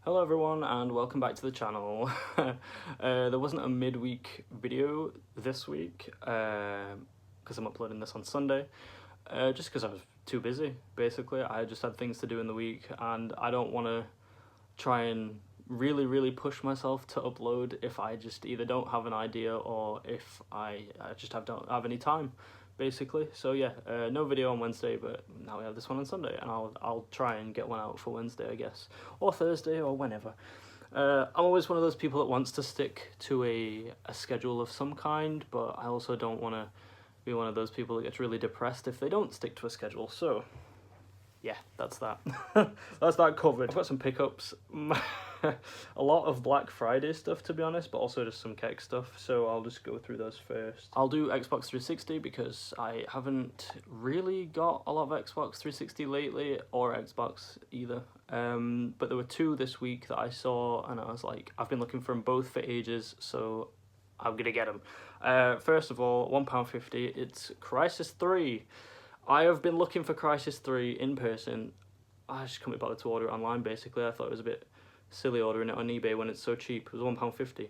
Hello everyone and welcome back to the channel. There wasn't a midweek video this week because I'm uploading this on Sunday, just because I was too busy basically. I just had things to do in the week and I don't want to try and really push myself to upload if I just either don't have an idea or if I just don't have any time basically. So yeah, no video on Wednesday, but now we have this one on Sunday, and I'll try and get one out for Wednesday, I guess, or Thursday, or whenever. I'm always one of those people that wants to stick to a schedule of some kind, but I also don't want to be one of those people that gets really depressed if they don't stick to a schedule. So yeah, that's that. That's that covered. I've got some pickups. A lot of Black Friday stuff, to be honest, but also just some Keck stuff, so I'll just go through those first. I'll do Xbox 360 because I haven't really got a lot of Xbox 360 lately, or Xbox either. But there were two this week that I saw, and I was like, I've been looking for them both for ages, so I'm gonna get them. First of all, £1.50, it's Crysis 3. I have been looking for Crysis 3 in person. I just couldn't be bothered to order it online, basically. I thought it was a bit silly ordering it on eBay when it's so cheap. It was £1.50.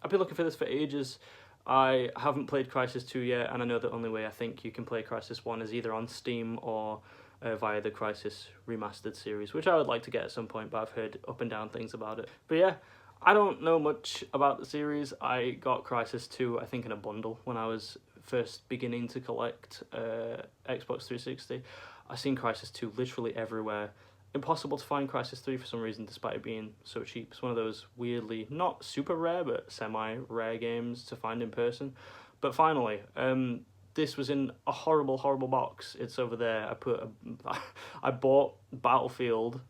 I've been looking for this for ages. I haven't played Crysis 2 yet, and I know the only way I think you can play Crysis 1 is either on Steam or via the Crysis Remastered series, which I would like to get at some point, but I've heard up and down things about it. But yeah, I don't know much about the series. I got Crysis 2, I think, in a bundle when I was first beginning to collect Xbox 360. I've seen Crysis 2 literally everywhere. Impossible to find Crysis 3 for some reason, despite it being so cheap. It's one of those weirdly, not super rare, but semi-rare games to find in person. But finally, this was in a horrible box. It's over there. I bought Battlefield,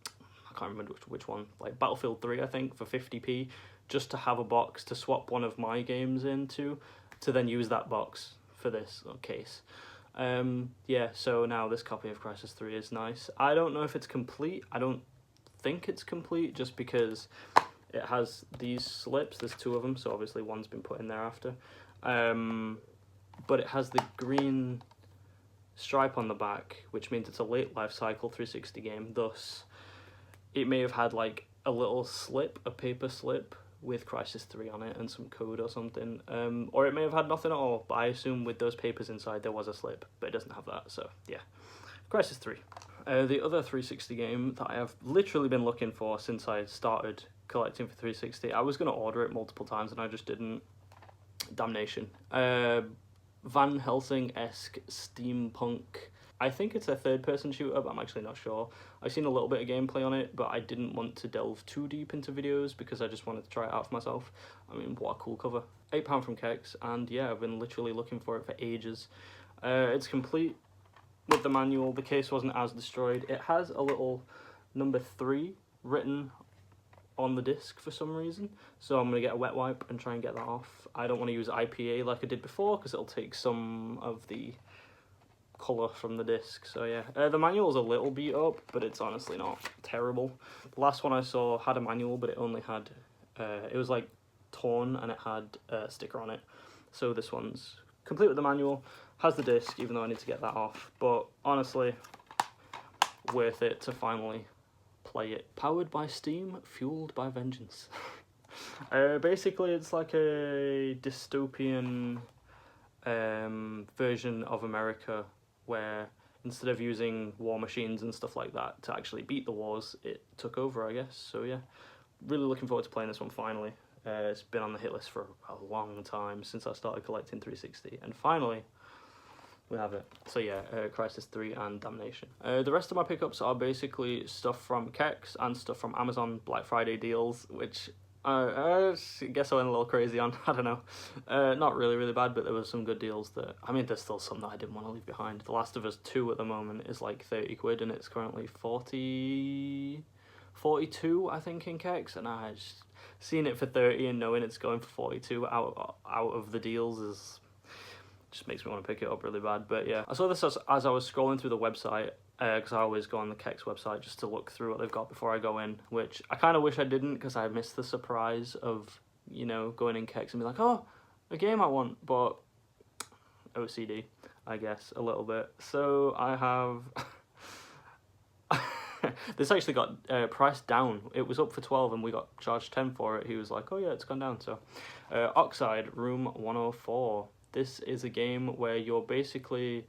I can't remember which one, like Battlefield 3, I think, for 50p, just to have a box to swap one of my games into, to then use that box for this case. Yeah, so now this copy of Crysis 3 is nice. I don't know if it's complete. I don't think it's complete, just because it has these slips. There's two of them, so obviously one's been put in there after. But it has the green stripe on the back, which means it's a late life cycle 360 game. Thus, it may have had like a little slip, a paper slip, with Crysis 3 on it and some code or something, or it may have had nothing at all, but I assume with those papers inside there was a slip, but it doesn't have that, so yeah. Crysis 3. The other 360 game that I have literally been looking for since I started collecting for 360, I was going to order it multiple times and I just didn't. Damnation. Van Helsing-esque steampunk. I think it's a third-person shooter, but I'm actually not sure. I've seen a little bit of gameplay on it, but I didn't want to delve too deep into videos because I just wanted to try it out for myself. I mean, what a cool cover. £8 from Kex, and yeah, I've been literally looking for it for ages. It's complete with the manual. The case wasn't as destroyed. It has a little number 3 written on the disc for some reason, so I'm going to get a wet wipe and try and get that off. I don't want to use IPA like I did before because it'll take some of the colour from the disc, so yeah. The manual's a little beat up, but it's honestly not terrible. The last one I saw had a manual, but it only had, it was like torn and it had a sticker on it. So this one's complete with the manual, has the disc, even though I need to get that off, but honestly, worth it to finally play it. Powered by Steam, fueled by vengeance. Basically, it's like a dystopian version of America, where instead of using war machines and stuff like that to actually beat the wars, it took over, I guess. So yeah, really looking forward to playing this one finally. It's been on the hit list for a long time, since I started collecting 360, and finally we have it. So yeah, Crysis 3 and Damnation. The rest of my pickups are basically stuff from Kex and stuff from Amazon Black Friday deals, which I guess I went a little crazy on. I don't know. Not really bad, but there were some good deals that, I mean, there's still some that I didn't want to leave behind. The Last of Us 2 at the moment is like 30 quid, and it's currently 42, I think, in Kex, and I just seeing it for 30 and knowing it's going for 42 out of the deals is just makes me want to pick it up really bad. But yeah, I saw this as I was scrolling through the website, because I always go on the Kex website just to look through what they've got before I go in, which I kind of wish I didn't, because I missed the surprise of, you know, going in Kex and be like, oh, a game I want, but OCD, I guess, a little bit. So I have This actually got priced down. It was up for 12 and we got charged 10 for it. He was like, oh yeah, it's gone down. So Oxide Room 104. This is a game where you're basically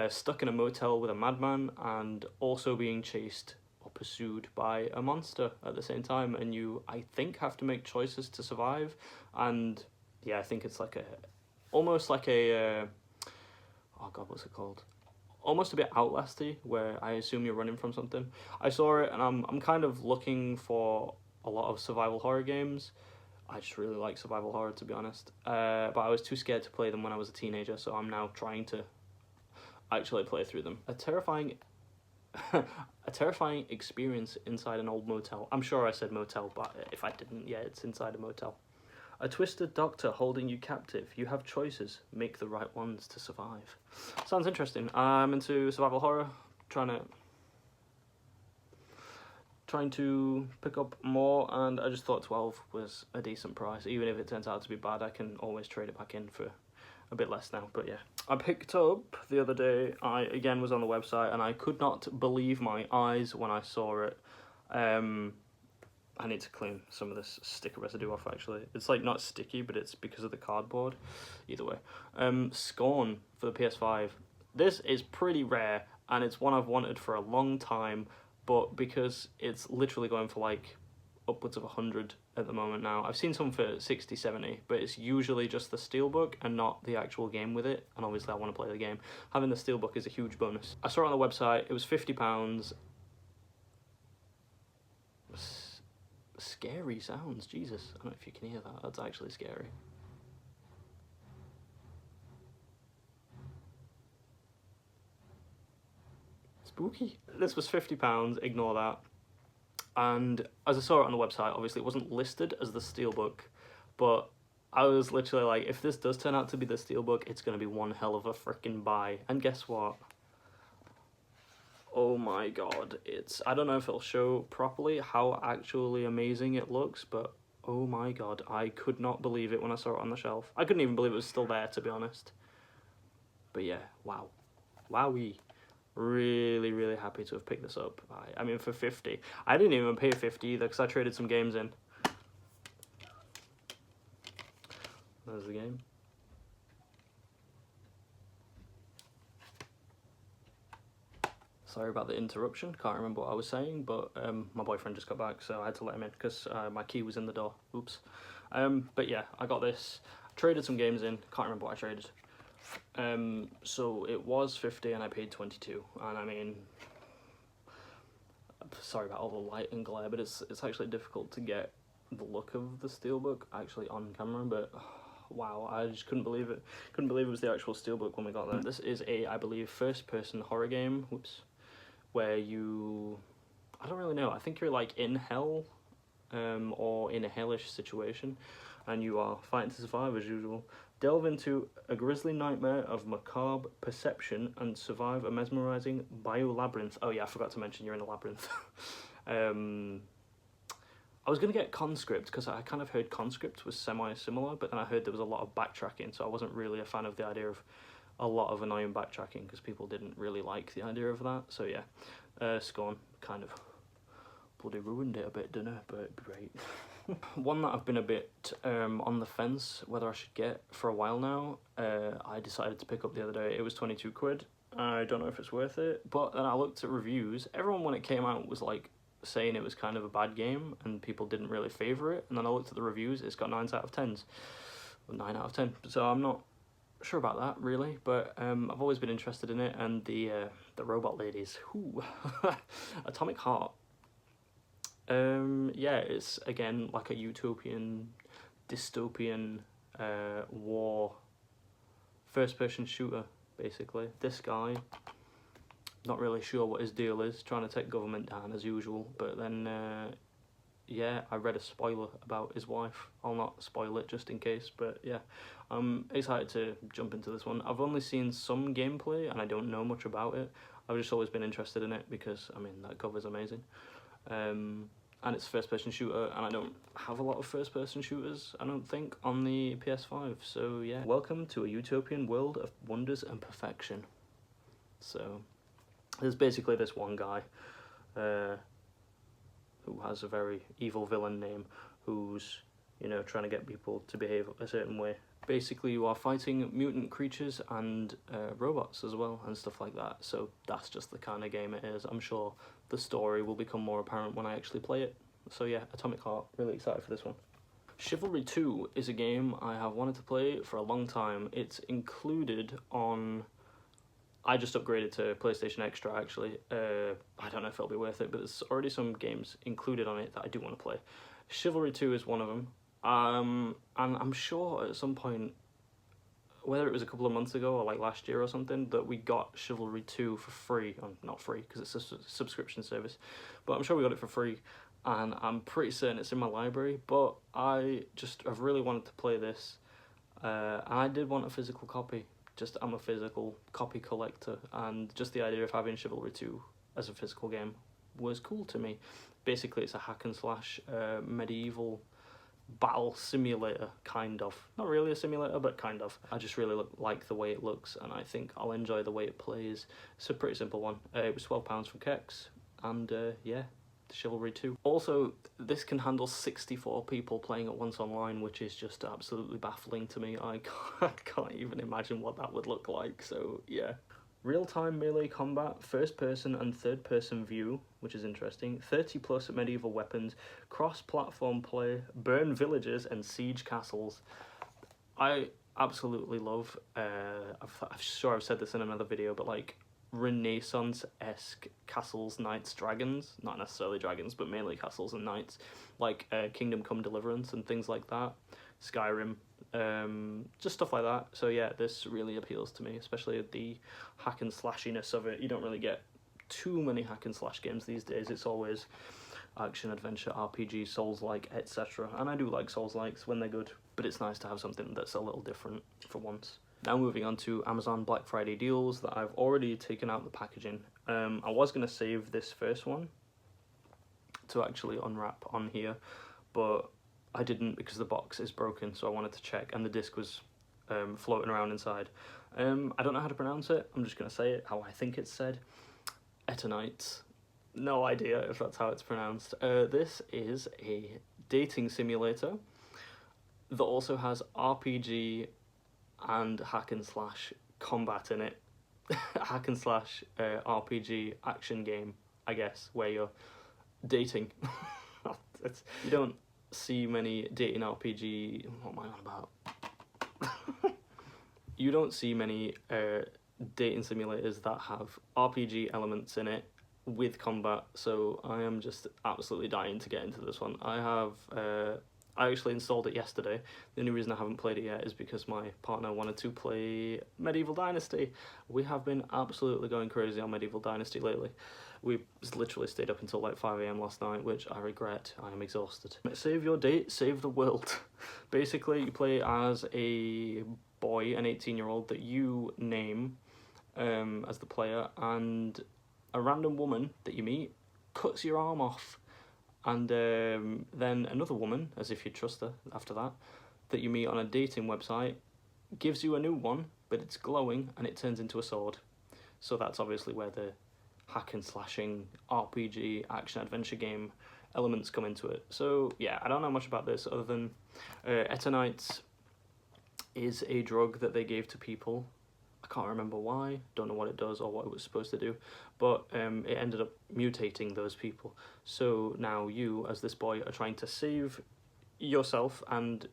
stuck in a motel with a madman and also being chased or pursued by a monster at the same time, and you, I think, have to make choices to survive. And yeah, I think it's like a almost like a oh god, what's it called? Almost a bit Outlasty, where I assume you're running from something. I saw it, and I'm kind of looking for a lot of survival horror games. I just really like survival horror, to be honest. But I was too scared to play them when I was a teenager, so I'm now trying to actually play through them. A terrifying experience inside an old motel. I'm sure I said motel, but if I didn't, yeah, it's inside a motel. A twisted doctor holding you captive. You have choices. Make the right ones to survive. Sounds interesting. I'm into survival horror. Trying to pick up more, and I just thought 12 was a decent price. Even if it turns out to be bad, I can always trade it back in for a bit less now. But yeah, I picked up the other day. I again was on the website, and I could not believe my eyes when I saw it. I need to clean some of this sticker residue off, actually. It's like not sticky, but it's because of the cardboard. Either way. Scorn for the PS5. This is pretty rare, and it's one I've wanted for a long time, but because it's literally going for like upwards of 100 at the moment now. I've seen some for 60, 70, but it's usually just the steelbook and not the actual game with it, and obviously I want to play the game. Having the steelbook is a huge bonus. I saw it on the website, it was £50. Scary sounds, Jesus. I don't know if you can hear that, that's actually scary. Spooky. This was £50, ignore that. And as I saw it on the website, obviously it wasn't listed as the steelbook, but I was literally like, if this does turn out to be the steelbook, it's going to be one hell of a freaking buy. And guess what? Oh my god, I don't know if it'll show properly how actually amazing it looks, but oh my god, I could not believe it when I saw it on the shelf. I couldn't even believe it was still there, to be honest. But yeah, wow. Wowee. Really, really happy to have picked this up. I mean, for 50. I didn't even pay 50 either, because I traded some games in. There's the game. Sorry about the interruption, can't remember what I was saying, but my boyfriend just got back, so I had to let him in, because my key was in the door. Oops. But yeah, I got this. Traded some games in, can't remember what I traded. So it was 50 and I paid 22, and I mean, sorry about all the light and glare, but it's actually difficult to get the look of the steelbook actually on camera, but wow, I just couldn't believe it. Couldn't believe it was the actual steelbook when we got there. This is a, I believe, first-person horror game, whoops, where you, I don't really know, I think you're like in hell, or in a hellish situation, and you are fighting to survive as usual. Delve into a grisly nightmare of macabre perception and survive a mesmerizing biolabyrinth. Oh yeah, I forgot to mention you're in a labyrinth. I was going to get Conscript, because I kind of heard Conscript was semi-similar, but then I heard there was a lot of backtracking, so I wasn't really a fan of the idea of a lot of annoying backtracking, because people didn't really like the idea of that. So yeah, Scorn kind of bloody ruined it a bit, didn't it? But great. One that I've been a bit on the fence whether I should get for a while now, I decided to pick up the other day. It was 22 quid. I don't know if it's worth it, but then I looked at reviews. Everyone when it came out was like saying it was kind of a bad game and people didn't really favour it, and then I looked at the reviews, it's got 9s out of 10s. 9 out of 10, so I'm not sure about that really, but I've always been interested in it, and the robot ladies, whoo. Atomic Heart. Yeah, it's again like a utopian, dystopian war first-person shooter, basically. This guy, not really sure what his deal is, trying to take government down as usual, but then yeah, I read a spoiler about his wife. I'll not spoil it just in case, but yeah, I'm excited to jump into this one. I've only seen some gameplay and I don't know much about it. I've just always been interested in it because, I mean, that cover's amazing. And it's a first-person shooter, and I don't have a lot of first-person shooters, I don't think, on the PS5, so yeah. Welcome to a utopian world of wonders and perfection. So, there's basically this one guy, who has a very evil villain name, who's, you know, trying to get people to behave a certain way. Basically, you are fighting mutant creatures and robots as well, and stuff like that. So that's just the kind of game it is. I'm sure the story will become more apparent when I actually play it. So yeah, Atomic Heart, really excited for this one. Chivalry 2 is a game I have wanted to play for a long time. It's included on... I just upgraded to PlayStation Extra, actually. I don't know if it'll be worth it, but there's already some games included on it that I do want to play. Chivalry 2 is one of them. And I'm sure at some point, whether it was a couple of months ago or like last year or something, that we got Chivalry 2 for free. Not free, because it's a subscription service. But I'm sure we got it for free. And I'm pretty certain it's in my library, but I've really wanted to play this, and I did want a physical copy. I'm a physical copy collector, and just the idea of having Chivalry 2 as a physical game was cool to me. Basically, it's a hack and slash medieval battle simulator, kind of. Not really a simulator, but kind of. I just really like the way it looks, and I think I'll enjoy the way it plays. It's a pretty simple one. It was £12 from Kex, and yeah. Chivalry 2. Also, this can handle 64 people playing at once online, which is just absolutely baffling to me. I can't even imagine what that would look like, so yeah. Real-time melee combat, first-person and third-person view, which is interesting. 30+ medieval weapons, cross-platform play, burn villages and siege castles. I absolutely love, I'm sure I've said this in another video, but like, Renaissance-esque castles, knights, dragons, not necessarily dragons, but mainly castles and knights, like Kingdom Come Deliverance and things like that, Skyrim, just stuff like that. So yeah, this really appeals to me, especially the hack and slashiness of it. You don't really get too many hack and slash games these days. It's always action, adventure, RPG, Souls-like, etc. And I do like Souls-likes when they're good, but it's nice to have something that's a little different for once. Now moving on to Amazon Black Friday deals that I've already taken out the packaging. I was going to save this first one to actually unwrap on here, but I didn't because the box is broken, so I wanted to check, and the disc was floating around inside. I don't know how to pronounce it. I'm just going to say it how I think it's said. Eternights. No idea if that's how it's pronounced. This is a dating simulator that also has RPG and hack and slash combat in it. Hack and slash RPG action game, I guess, where you're dating. You don't see many dating RPG... What am I on about? You don't see many dating simulators that have RPG elements in it with combat, so I am just absolutely dying to get into this one. I actually installed it yesterday. The only reason I haven't played it yet is because my partner wanted to play Medieval Dynasty. We have been absolutely going crazy on Medieval Dynasty lately. We literally stayed up until like 5 AM last night, which I regret. I am exhausted. Save your date, save the world. Basically, you play as a boy, an 18-year-old that you name as the player, and a random woman that you meet cuts your arm off. And then another woman, as if you trust her after that you meet on a dating website, gives you a new one, but it's glowing and it turns into a sword. So that's obviously where the hack and slashing RPG action adventure game elements come into it. So yeah, I don't know much about this other than Eternights is a drug that they gave to people. I can't remember why, don't know what it does or what it was supposed to do, but it ended up mutating those people. So now you, as this boy, are trying to save yourself and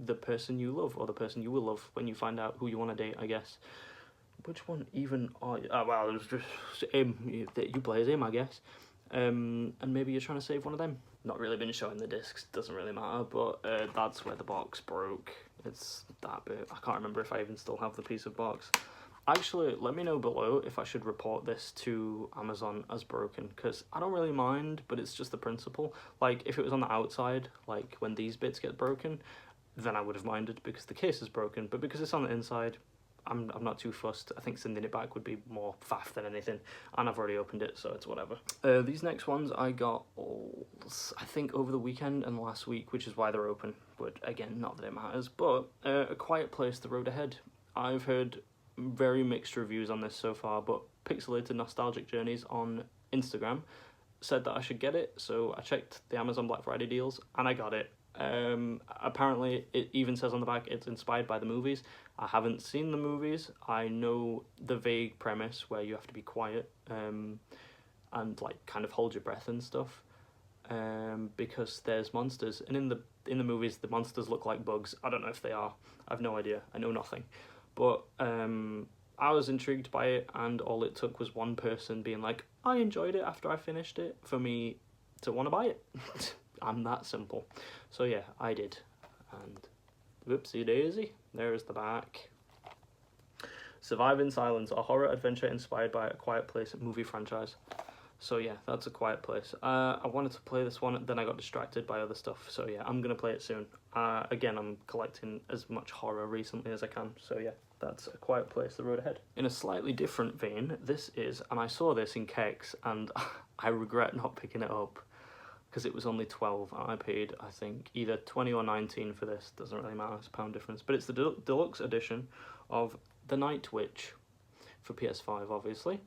the person you love, or the person you will love when you find out who you want to date, I guess. Which one even are you? Well, it's just him. You play as him, I guess. And maybe you're trying to save one of them. Not really been showing the discs, doesn't really matter, but that's where the box broke. It's that bit. I can't remember if I even still have the piece of box. Actually, let me know below if I should report this to Amazon as broken, because I don't really mind, but it's just the principle. Like, if it was on the outside, like when these bits get broken, then I would have minded because the case is broken, but because it's on the inside, I'm not too fussed. I think sending it back would be more faff than anything, and I've already opened it, so it's whatever. These next ones I got, I think, over the weekend and last week, which is why they're open, but again, not that it matters. But A Quiet Place: The Road Ahead. I've heard very mixed reviews on this so far, but Pixelated Nostalgic Journeys on Instagram said that I should get it, so I checked the Amazon Black Friday deals and I got it. Apparently it even says on the back it's inspired by the movies. I haven't seen the movies. I know the vague premise where you have to be quiet and like kind of hold your breath and stuff, because there's monsters, and in the movies the monsters look like bugs. I don't know if they are. I've no idea. I know nothing. But I was intrigued by it, and all it took was one person being like, I enjoyed it after I finished it, for me to want to buy it. I'm that simple. So yeah, I did. And whoopsie daisy, there's the back. Survive in Silence, a horror adventure inspired by A Quiet Place movie franchise. So yeah, that's A Quiet Place. I wanted to play this one, then I got distracted by other stuff. So yeah, I'm going to play it soon. Again, I'm collecting as much horror recently as I can. So yeah, that's A Quiet Place, The Road Ahead. In a slightly different vein, this is, and I saw this in Kex, and I regret not picking it up, because it was only 12, and I paid, I think, either 20 or 19 for this. Doesn't really matter, it's a pound difference. But it's the deluxe edition of The Night Witch for PS5, obviously.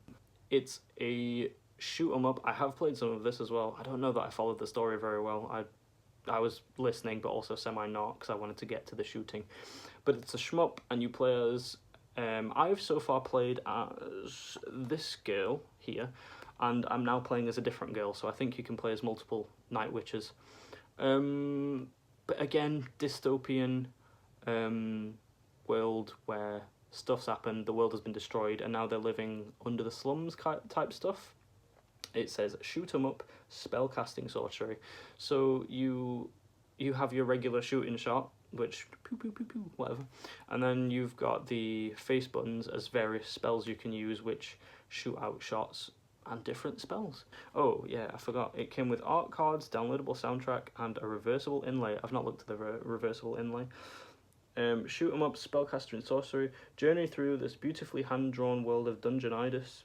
It's a shoot 'em up. I have played some of this as well. I don't know that I followed the story very well. I was listening, but also semi-not, because I wanted to get to the shooting. But it's a shmup, and you play as... I've so far played as this girl here, and I'm now playing as a different girl, so I think you can play as multiple Night Witches. But again, dystopian world where stuff's happened, the world has been destroyed, and now they're living under the slums type stuff. It says shoot 'em up, spellcasting sorcery. So you have your regular shooting shot, which pew pew pew pew whatever, and then you've got the face buttons as various spells you can use, which shoot out shots and different spells. Oh yeah, I forgot. It came with art cards, downloadable soundtrack, and a reversible inlay. I've not looked at the reversible inlay. Shoot 'em up, spellcaster and sorcery. Journey through this beautifully hand-drawn world of Dungeonitis,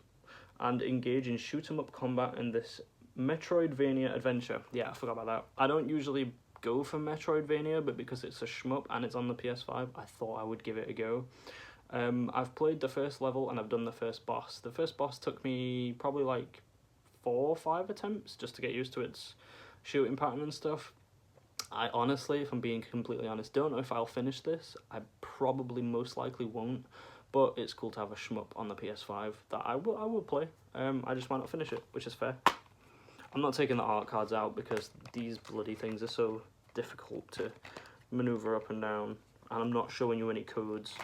and engage in shoot 'em up combat in this Metroidvania adventure. Yeah, I forgot about that. I don't usually go for Metroidvania, but because it's a shmup and it's on the PS5, I thought I would give it a go. I've played the first level and I've done the first boss. The first boss took me probably like 4 or 5 attempts just to get used to its shooting pattern and stuff. I honestly, if I'm being completely honest, don't know if I'll finish this. I probably most likely won't, but it's cool to have a shmup on the PS5 that I will play. I just might not finish it, which is fair. I'm not taking the art cards out because these bloody things are so difficult to maneuver up and down, and I'm not showing you any codes.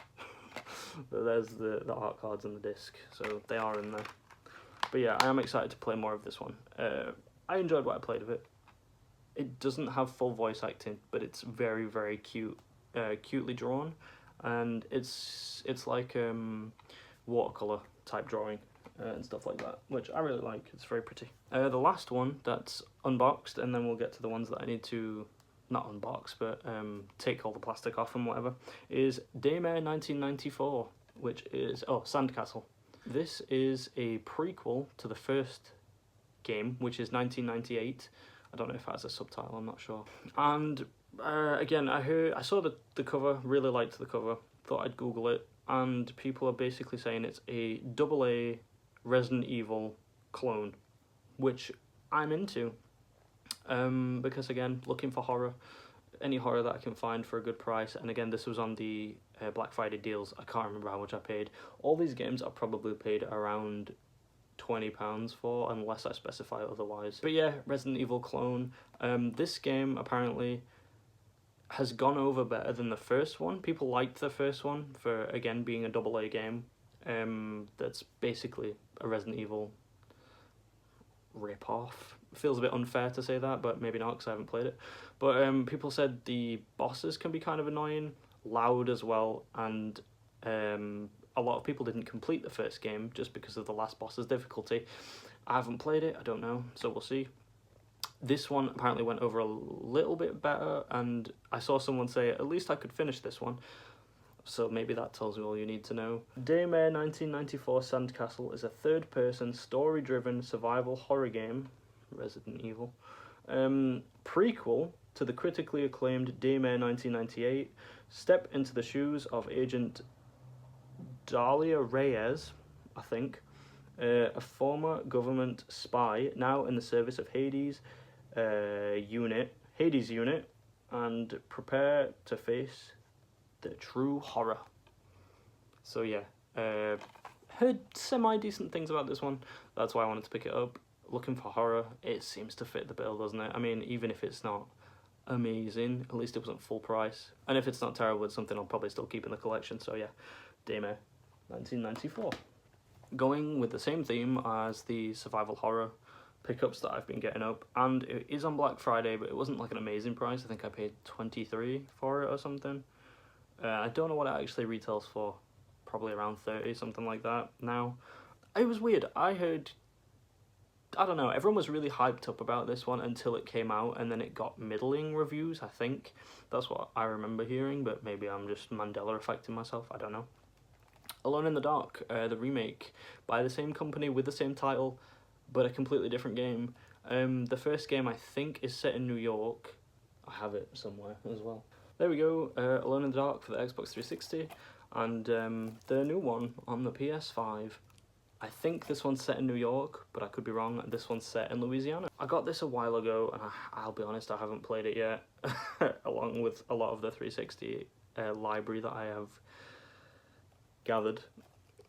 But there's the art cards and the disc, so they are in there. But yeah, I am excited to play more of this one. I enjoyed what I played of it. It doesn't have full voice acting, but it's very, very cute, cutely drawn, and it's like watercolor type drawing and stuff like that, which I really like. It's very pretty. The last one that's unboxed, and then we'll get to the ones that I need to not unbox, but take all the plastic off and whatever, is Daymare 1994, which is Sandcastle. This is a prequel to the first game, which is 1998. I don't know if it has a subtitle, I'm not sure. And again, I saw the cover, really liked the cover, thought I'd Google it, and people are basically saying it's a AA Resident Evil clone, which I'm into. Because again, looking for horror, any horror that I can find for a good price, and again, this was on the Black Friday deals. I can't remember how much I paid. All these games I probably paid around £20 for, unless I specify otherwise. But yeah, Resident Evil clone. This game apparently has gone over better than the first one. People liked the first one for, again, being a AA game. That's basically a Resident Evil rip-off. Feels a bit unfair to say that, but maybe not because I haven't played it. But people said the bosses can be kind of annoying, loud as well, and a lot of people didn't complete the first game just because of the last boss's difficulty. I haven't played it, I don't know, so we'll see. This one apparently went over a little bit better, and I saw someone say at least I could finish this one, so maybe that tells you all you need to know. Daymare 1994 Sandcastle is a third-person, story-driven survival horror game, Resident Evil, prequel to the critically acclaimed Daymare 1998. Step into the shoes of Agent Dahlia Reyes, I think, A former government spy, now in the service of Hades unit, and prepare to face the true horror. So yeah, heard semi-decent things about this one. That's why I wanted to pick it up. Looking for horror, it seems to fit the bill, doesn't it? I mean, even if it's not amazing, at least it wasn't full price. And if it's not terrible, it's something I'll probably still keep in the collection. So yeah, Dame 1994. Going with the same theme as the survival horror pickups that I've been getting up, and it is on Black Friday, but it wasn't like an amazing price. I think I paid 23 for it or something. I don't know what it actually retails for, probably around 30, something like that. Now, it was weird. I don't know, everyone was really hyped up about this one until it came out, and then it got middling reviews, I think. That's what I remember hearing, but maybe I'm just Mandela affecting myself, I don't know. Alone in the Dark, the remake by the same company with the same title, but a completely different game. The first game, I think, is set in New York. I have it somewhere as well. There we go, Alone in the Dark for the Xbox 360, and the new one on the PS5. I think this one's set in New York, but I could be wrong. This one's set in Louisiana. I got this a while ago, and I'll be honest, I haven't played it yet, along with a lot of the 360 library that I have gathered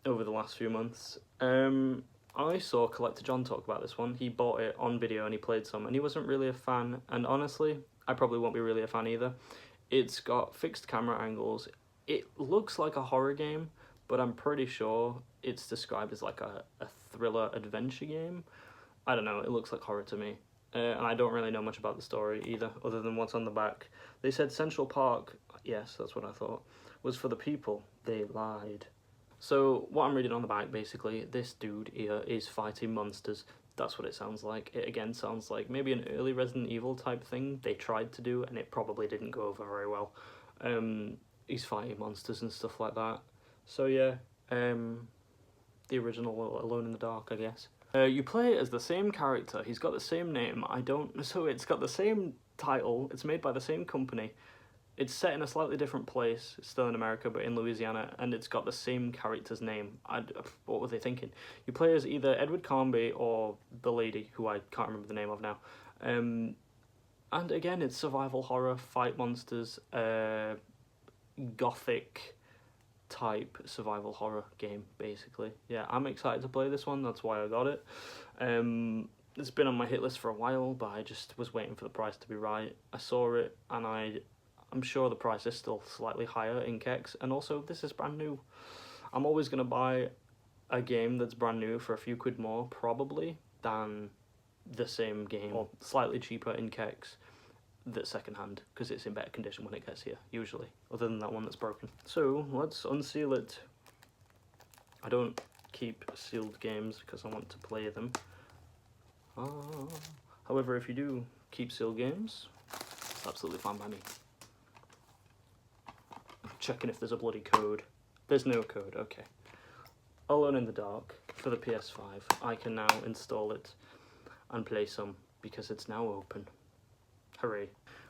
over the last few months. I saw Collector John talk about this one. He bought it on video and he played some, and he wasn't really a fan, and honestly, I probably won't be really a fan either. It's got fixed camera angles. It looks like a horror game, but I'm pretty sure it's described as like a thriller adventure game. I don't know, it looks like horror to me. And I don't really know much about the story either, other than what's on the back. They said Central Park, yes, that's what I thought, was for the people. They lied. So what I'm reading on the back, basically, this dude here is fighting monsters. That's what it sounds like. It again sounds like maybe an early Resident Evil type thing they tried to do, and it probably didn't go over very well. He's fighting monsters and stuff like that. So yeah, the original Alone in the Dark, I guess. You play as the same character. He's got the same name. So it's got the same title. It's made by the same company. It's set in a slightly different place. It's still in America, but in Louisiana, and it's got the same character's name. What were they thinking? You play as either Edward Carnby or the lady, who I can't remember the name of now. And again, it's survival horror, fight monsters, gothic type survival horror game, basically. Yeah, I'm excited to play this one. That's why I got it. It's been on my hit list for a while, but I just was waiting for the price to be right. I saw it, and I'm sure the price is still slightly higher in Kex, and also this is brand new. I'm always going to buy a game that's brand new for a few quid more, probably, than the same game, or slightly cheaper in Kex, that's secondhand, because it's in better condition when it gets here, usually, other than that one that's broken. So, let's unseal it. I don't keep sealed games because I want to play them. However, if you do keep sealed games, it's absolutely fine by me. Checking if there's a bloody code. There's no code, okay. Alone in the Dark for the PS5. I can now install it and play some because it's now open. Hooray.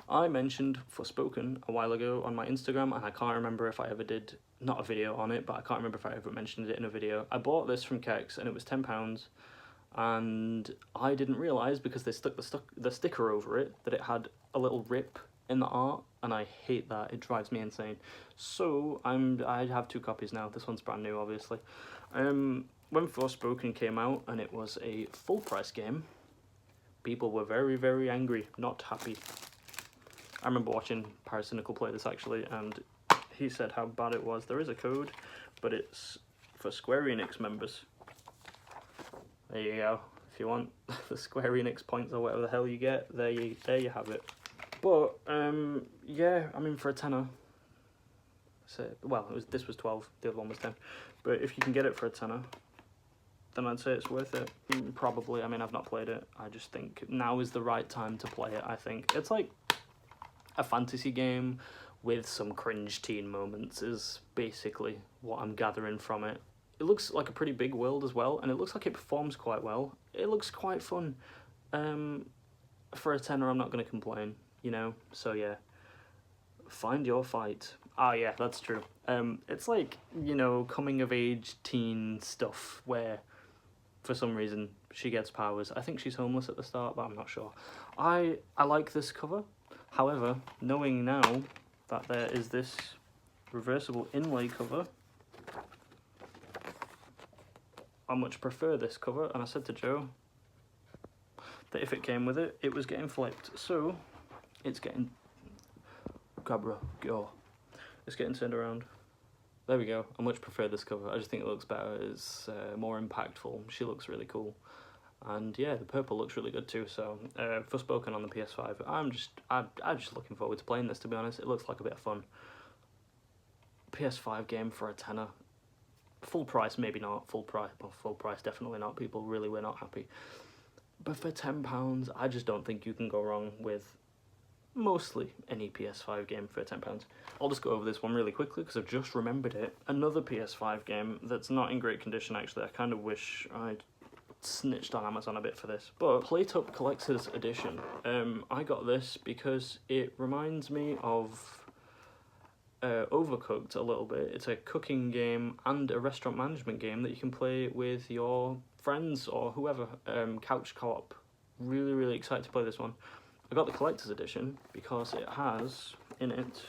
I mentioned Forspoken a while ago on my Instagram, and I can't remember if I ever did, not a video on it, but I can't remember if I ever mentioned it in a video. I bought this from Kex and it was £10, and I didn't realise, because they stuck the sticker over it, that it had a little rip in the art, and I hate that. It drives me insane. So I have 2 copies now. This one's brand new, obviously. When Forspoken came out and it was a full price game, people were very, very angry, not happy. I remember watching Paracynical play this actually, and he said how bad it was. There is a code, but it's for Square Enix members. There you go. If you want the Square Enix points or whatever the hell you get, there you have it. But yeah, I mean, for a tenner, so, well, this was 12, the other one was 10. But if you can get it for a tenner, then I'd say it's worth it. Probably. I mean, I've not played it. I just think now is the right time to play it, I think. It's like a fantasy game with some cringe teen moments is basically what I'm gathering from it. It looks like a pretty big world as well, and it looks like it performs quite well. It looks quite fun. For a tenner, I'm not going to complain, you know? So yeah, find your fight. Ah, yeah, that's true. It's like, you know, coming of age teen stuff where for some reason she gets powers. I think she's homeless at the start, but I'm not sure. I like this cover. However, knowing now that there is this reversible inlay cover, I much prefer this cover, and I said to Joe that if it came with it, it was getting flipped. So it's getting Cabra, go. It's getting turned around. There we go. I much prefer this cover. I just think it looks better. It's more impactful. She looks really cool. And yeah, the purple looks really good too. So Forspoken on the PS5. I'm just looking forward to playing this, to be honest. It looks like a bit of fun. PS5 game for a tenner. Full price, maybe not. Full price, definitely not. People really were not happy. But for £10, I just don't think you can go wrong with mostly any PS5 game for £10. I'll just go over this one really quickly because I've just remembered it. Another PS5 game that's not in great condition, actually. I kind of wish I'd snitched on Amazon a bit for this. But PlateUp Collector's Edition. I got this because it reminds me of Overcooked a little bit. It's a cooking game and a restaurant management game that you can play with your friends or whoever. Couch co-op. Really, really excited to play this one. I got the collector's edition because it has in it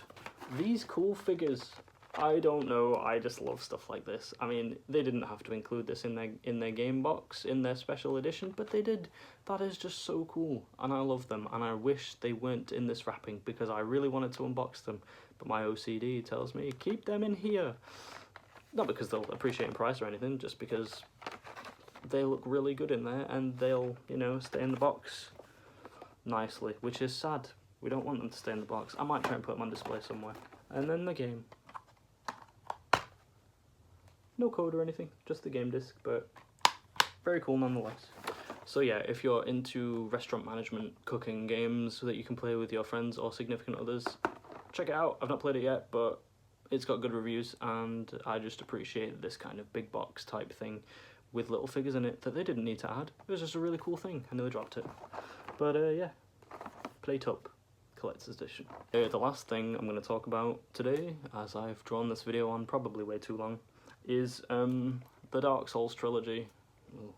these cool figures. I don't know, I just love stuff like this. I mean, they didn't have to include this in their game box, in their special edition, but they did. That is just so cool, and I love them, and I wish they weren't in this wrapping because I really wanted to unbox them, but my OCD tells me, keep them in here. Not because they'll appreciate in price or anything, just because they look really good in there, and they'll, you know, stay in the box nicely, which is sad. We don't want them to stay in the box. I might try and put them on display somewhere. And then the game. No code or anything, just the game disc, but very cool nonetheless. So yeah, if you're into restaurant management cooking games that you can play with your friends or significant others, check it out. I've not played it yet, but it's got good reviews, and I just appreciate this kind of big box type thing with little figures in it that they didn't need to add. It was just a really cool thing. I nearly dropped it. But yeah, PlateUp Collector's Edition. The last thing I'm going to talk about today, as I've drawn this video on probably way too long, is the Dark Souls trilogy. Well,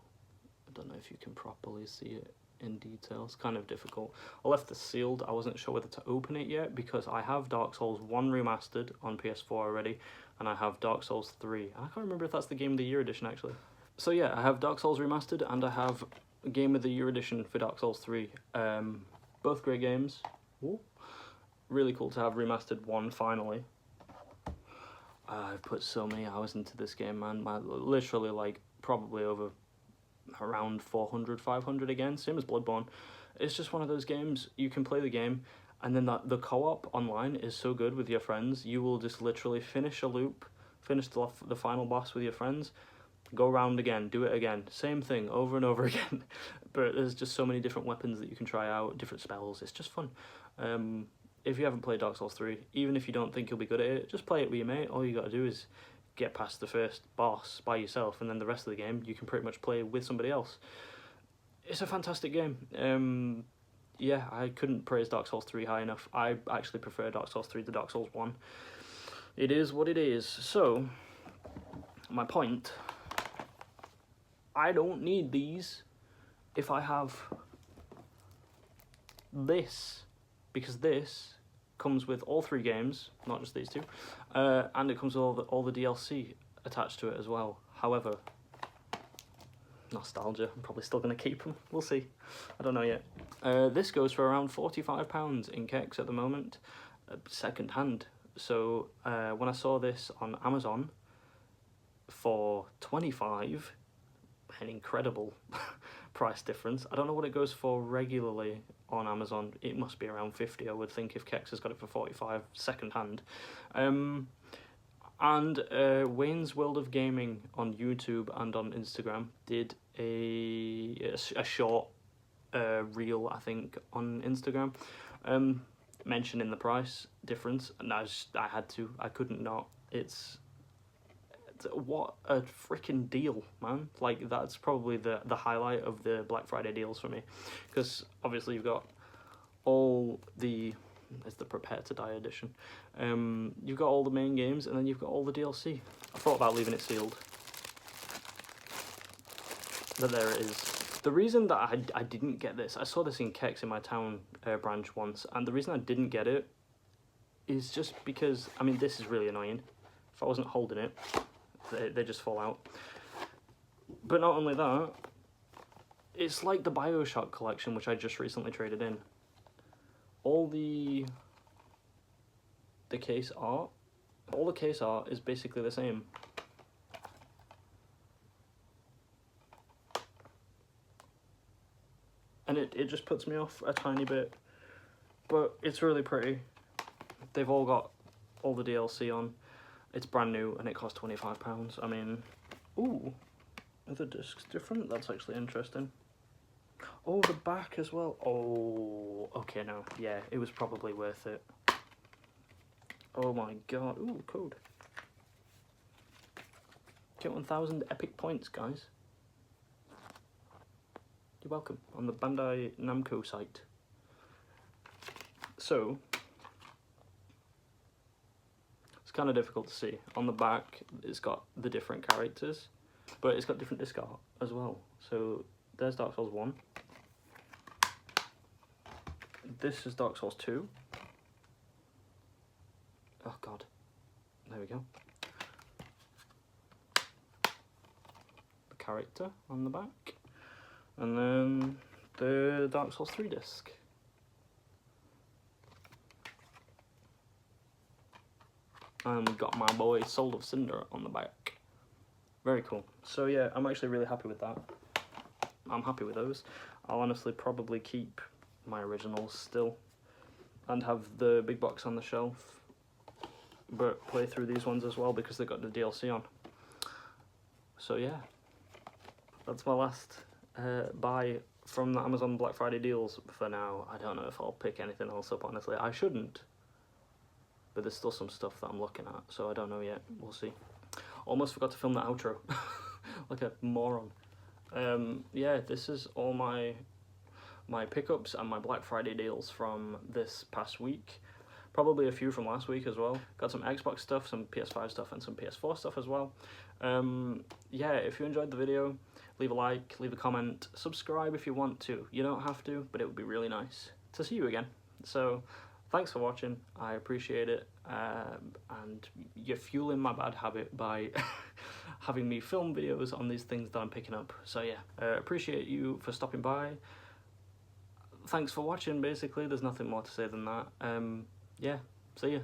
I don't know if you can properly see it in detail. It's kind of difficult. I left this sealed. I wasn't sure whether to open it yet because I have Dark Souls 1 remastered on PS4 already, and I have Dark Souls 3. I can't remember if that's the Game of the Year edition actually. So yeah, I have Dark Souls remastered and I have Game of the Year edition for Dark Souls 3. Both great games. Ooh. Really cool to have remastered one finally. I've put so many hours into this game, man. Literally, like, probably over around 400, 500 again. Same as Bloodborne. It's just one of those games, you can play the game, and then the co-op online is so good with your friends. You will just literally finish a loop, finish the final boss with your friends, go around again, do it again. Same thing, over and over again. But there's just so many different weapons that you can try out, different spells. It's just fun. If you haven't played Dark Souls 3, even if you don't think you'll be good at it, just play it with your mate. All you got to do is get past the first boss by yourself, and then the rest of the game you can pretty much play with somebody else. It's a fantastic game. Yeah, I couldn't praise Dark Souls 3 high enough. I actually prefer Dark Souls 3 to Dark Souls 1. It is what it is. So, my point, I don't need these if I have this. Because this comes with all 3 games, not just these 2, and it comes with all the DLC attached to it as well. However, nostalgia, I'm probably still going to keep them. We'll see. I don't know yet. This goes for around £45 in Kex at the moment, second hand. So when I saw this on Amazon for $25, an incredible price difference. I don't know what it goes for regularly on Amazon. It must be around 50, I would think, if Kex has got it for 45 second hand. And Wayne's World of Gaming on YouTube and on Instagram did a short reel, I think, on Instagram, mentioning the price difference, and I had to. I couldn't not. What a freaking deal, man. Like, that's probably the highlight of the Black Friday deals for me, because obviously you've got all the, it's the Prepare to Die edition, you've got all the main games, and then you've got all the DLC. I thought about leaving it sealed. But there it is. The reason that I didn't get this, I saw this in Kex in my town branch once, and the reason I didn't get it is just because, I mean, this is really annoying. If I wasn't holding it, they just fall out. But not only that, it's like the Bioshock collection, which I just recently traded in. All the case art, is basically the same. And it just puts me off a tiny bit, but it's really pretty. They've all got all the DLC on. It's brand new and it costs £25. I mean, ooh, are the discs different? That's actually interesting. Oh, the back as well. Oh, okay, no, yeah, it was probably worth it. Oh my god, ooh, code. Get 1000 epic points, guys. You're welcome, on the Bandai Namco site. So, it's kind of difficult to see. On the back, it's got the different characters, but it's got different disc art as well. So, there's Dark Souls 1. This is Dark Souls 2. Oh god. There we go. The character on the back. And then the Dark Souls 3 disc. And we've got my boy Soul of Cinder on the back. Very cool. So yeah, I'm actually really happy with that. I'm happy with those. I'll honestly probably keep my originals still and have the big box on the shelf, but play through these ones as well because they got the DLC on. So yeah, that's my last buy from the Amazon Black Friday deals for now. I don't know if I'll pick anything else up, honestly. I shouldn't, but there's still some stuff that I'm looking at, so I don't know yet. We'll see. Almost forgot to film the outro. Like a moron. Yeah, this is all my pickups and my Black Friday deals from this past week. Probably a few from last week as well. Got some Xbox stuff, some PS5 stuff, and some PS4 stuff as well. Yeah, if you enjoyed the video, leave a like, leave a comment, subscribe if you want to. You don't have to, but it would be really nice to see you again. So, thanks for watching. I appreciate it. And you're fueling my bad habit by having me film videos on these things that I'm picking up. So yeah, appreciate you for stopping by. Thanks for watching, basically. There's nothing more to say than that. Yeah, see ya.